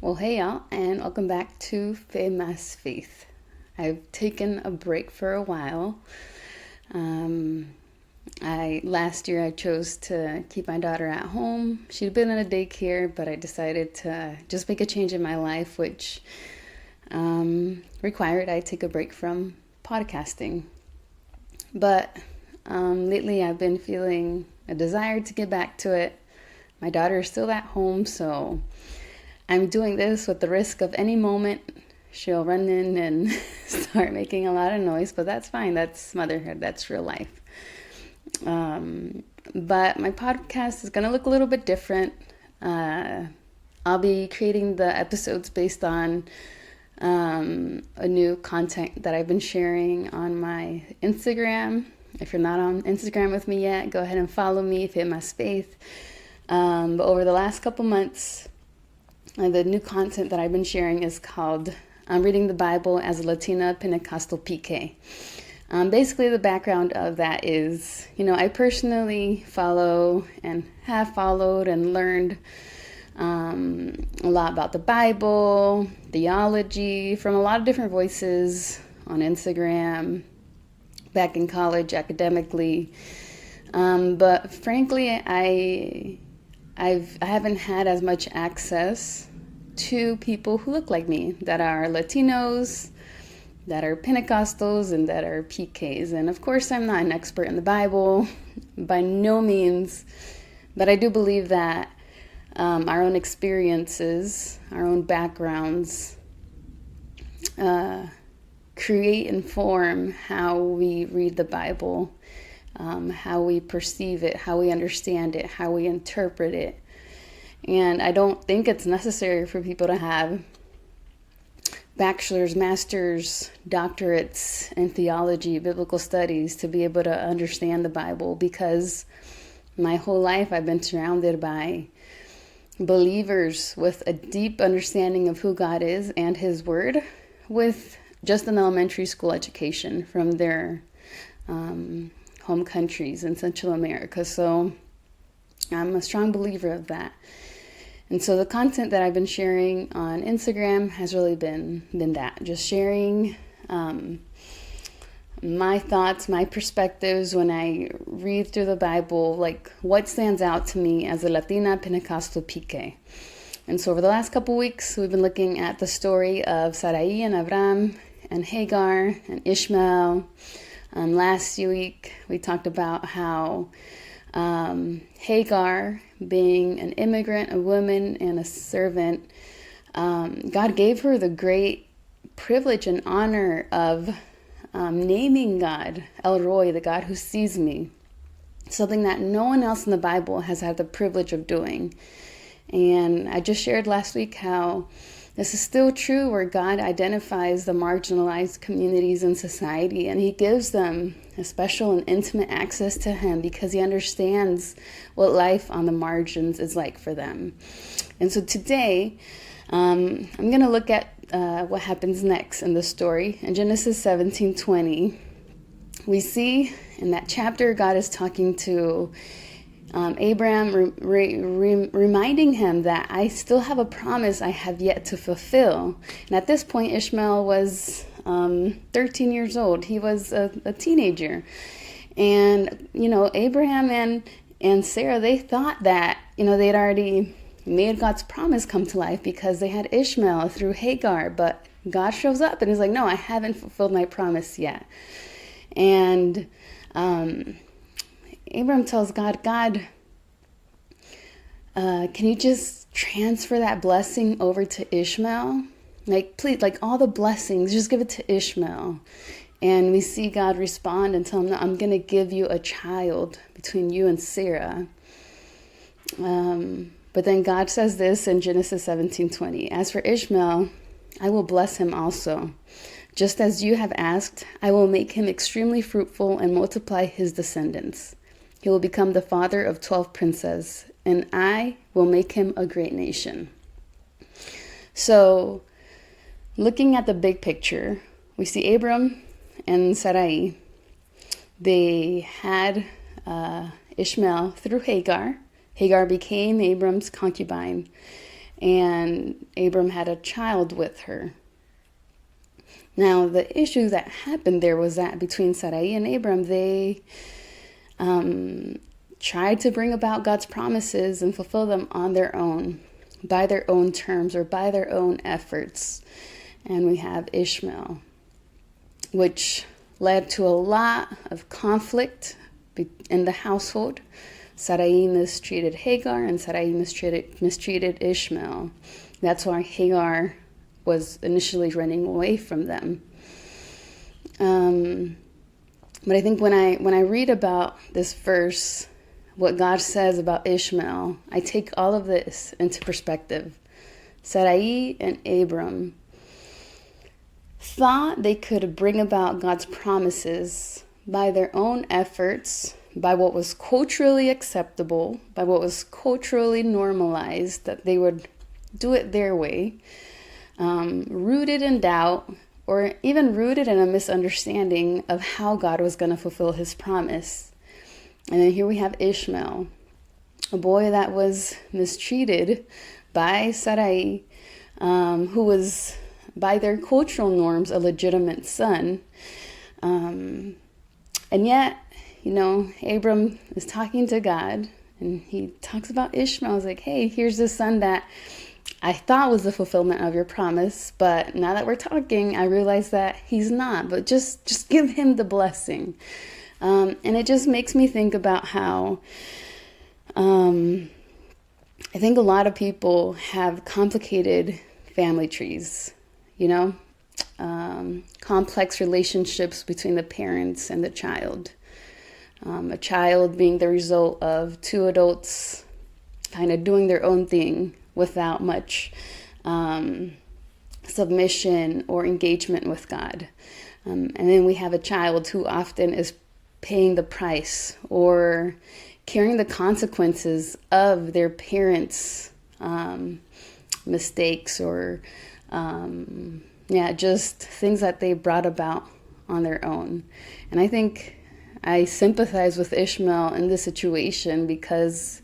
Well, hey y'all, and welcome back to Famous Faith. I've taken a break for a while. Last year I chose to keep my daughter at home. She'd been in a daycare, but I decided to just make a change in my life, which required I take a break from podcasting. But lately I've been feeling a desire to get back to it. My daughter is still at home, so I'm doing this with the risk of any moment she'll run in and start making a lot of noise, but that's fine. That's motherhood. That's real life. But my podcast is going to look a little bit different. I'll be creating the episodes based on a new content that I've been sharing on my Instagram. If you're not on Instagram with me yet, go ahead and follow me, Famous Faith. But over the last couple months, the new content that I've been sharing is called I'm Reading the Bible as a Latina Pentecostal PK. Basically, the background of that is, I personally follow and have followed and learned a lot about the Bible, theology, from a lot of different voices on Instagram, back in college, academically. But frankly, I haven't had as much access to people who look like me, that are Latinos, that are Pentecostals, and that are PKs. And of course, I'm not an expert in the Bible, by no means, but I do believe that our own experiences, our own backgrounds, create and form how we read the Bible, how we perceive it, how we understand it, how we interpret it. And I don't think it's necessary for people to have bachelor's, master's, doctorates in theology, biblical studies to be able to understand the Bible, because my whole life I've been surrounded by believers with a deep understanding of who God is and His Word, with just an elementary school education from their home countries in Central America. So I'm a strong believer of that. And so the content that I've been sharing on Instagram has really been that, just sharing my thoughts, my perspectives when I read through the Bible, like what stands out to me as a Latina Pentecostal PK. And so over the last couple weeks, we've been looking at the story of Sarai and Abraham and Hagar and Ishmael. Last week, we talked about how Hagar, being an immigrant, a woman, and a servant, God gave her the great privilege and honor of naming God, El Roy, the God who sees me, something that no one else in the Bible has had the privilege of doing. And I just shared last week how this is still true, where God identifies the marginalized communities in society, and He gives them a special and intimate access to Him because He understands what life on the margins is like for them. And so today, I'm going to look at what happens next in the story. In Genesis 17:20, we see in that chapter God is talking to Abraham, reminding him that I still have a promise I have yet to fulfill. And at this point, Ishmael was 13 years old. He was a teenager. And, Abraham and Sarah, they thought that, they'd already made God's promise come to life because they had Ishmael through Hagar. But God shows up and is like, no, I haven't fulfilled my promise yet. And Abraham tells God, can you just transfer that blessing over to Ishmael? Like, please, like all the blessings, just give it to Ishmael. And we see God respond and tell him, no, I'm going to give you a child between you and Sarah. But then God says this in Genesis 17:20, as for Ishmael, I will bless him also. Just as you have asked, I will make him extremely fruitful and multiply his descendants. He will become the father of 12 princes, and I will make him a great nation. So, looking at the big picture, we see Abram and Sarai. They had Ishmael through Hagar. Hagar became Abram's concubine. and Abram had a child with her. Now, the issue that happened there was that between Sarai and Abram, they tried to bring about God's promises and fulfill them on their own, by their own terms or by their own efforts. And we have Ishmael, which led to a lot of conflict in the household. Sarai mistreated Hagar and Sarai mistreated Ishmael. That's why Hagar was initially running away from them. But I think when I read about this verse, what God says about Ishmael, I take all of this into perspective. Sarai and Abram thought they could bring about God's promises by their own efforts, by what was culturally acceptable, by what was culturally normalized, that they would do it their way, rooted in doubt, or even rooted in a misunderstanding of how God was going to fulfill his promise. And then here we have Ishmael, a boy that was mistreated by Sarai, who was, by their cultural norms, a legitimate son. And yet, Abram is talking to God, and he talks about Ishmael. He's like, hey, here's this son that I thought was the fulfillment of your promise, but now that we're talking, I realize that he's not, but just give him the blessing. And it just makes me think about how I think a lot of people have complicated family trees, complex relationships between the parents and the child. A child being the result of two adults kind of doing their own thing without much submission or engagement with God. And then we have a child who often is paying the price or carrying the consequences of their parents' mistakes or just things that they brought about on their own. And I think I sympathize with Ishmael in this situation because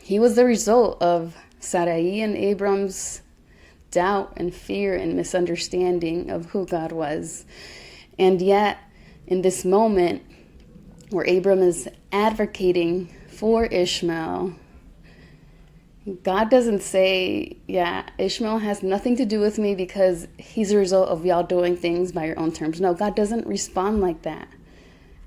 he was the result of Sarai and Abram's doubt and fear and misunderstanding of who God was. And yet, in this moment where Abram is advocating for Ishmael, God doesn't say, Ishmael has nothing to do with me because he's a result of y'all doing things by your own terms. No, God doesn't respond like that.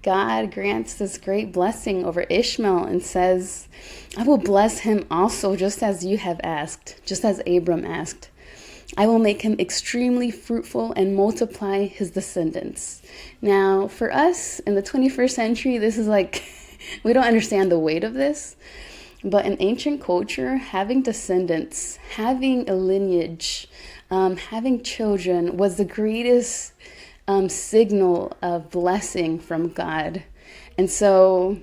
God grants this great blessing over Ishmael and says, I will bless him also, just as you have asked, just as Abram asked. I will make him extremely fruitful and multiply his descendants. Now, for us in the 21st century, this is like, we don't understand the weight of this. But in ancient culture, having descendants, having a lineage, having children was the greatest signal of blessing from God. And so,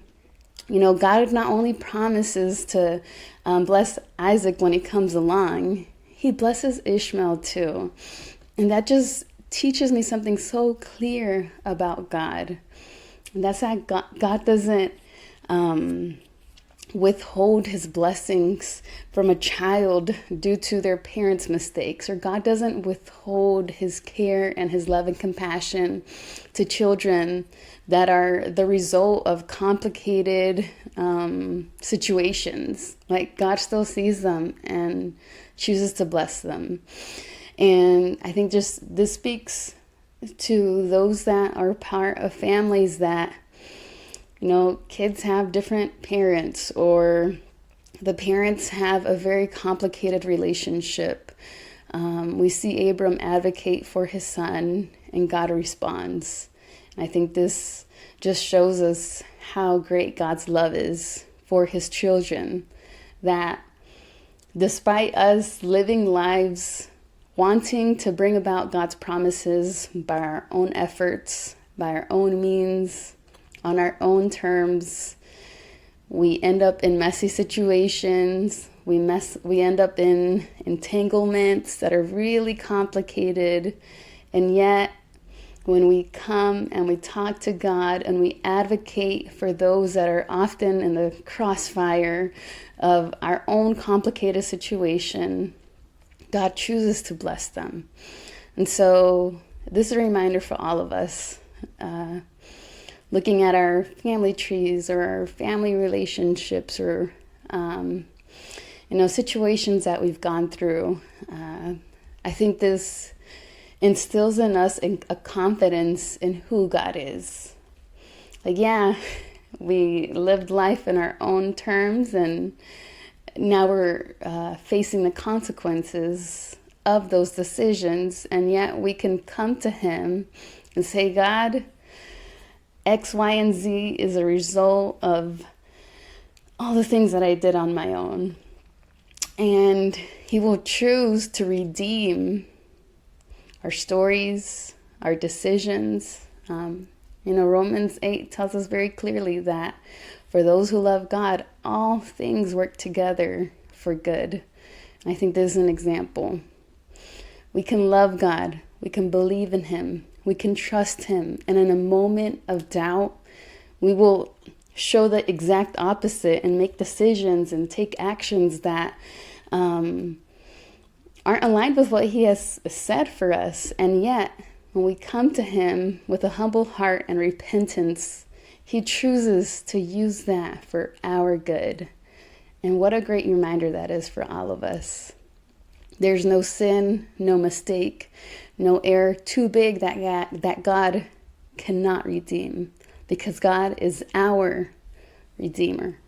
God not only promises to bless Isaac when he comes along, he blesses Ishmael too. And that just teaches me something so clear about God. And that's that God doesn't withhold his blessings from a child due to their parents' mistakes, or God doesn't withhold his care and his love and compassion to children that are the result of complicated situations. Like, God still sees them and chooses to bless them. And I think just this speaks to those that are part of families that kids have different parents, or the parents have a very complicated relationship. We see Abram advocate for his son, and God responds. And I think this just shows us how great God's love is for his children, that despite us living lives wanting to bring about God's promises by our own efforts, by our own means, on our own terms, we end up in messy situations. We end up in entanglements that are really complicated. And yet, when we come and we talk to God and we advocate for those that are often in the crossfire of our own complicated situation, God chooses to bless them. And so this is a reminder for all of us, looking at our family trees or our family relationships or, situations that we've gone through. I think this instills in us a confidence in who God is. Like, yeah, we lived life in our own terms, and now we're facing the consequences of those decisions, and yet we can come to Him and say, God, X, Y, and Z is a result of all the things that I did on my own. And He will choose to redeem our stories, our decisions. Romans 8 tells us very clearly that for those who love God, all things work together for good. And I think this is an example. We can love God. We can believe in Him. We can trust Him. And in a moment of doubt, we will show the exact opposite and make decisions and take actions that aren't aligned with what He has said for us. And yet, when we come to Him with a humble heart and repentance, He chooses to use that for our good. And what a great reminder that is for all of us. There's no sin, no mistake, no error too big that God cannot redeem, because God is our Redeemer.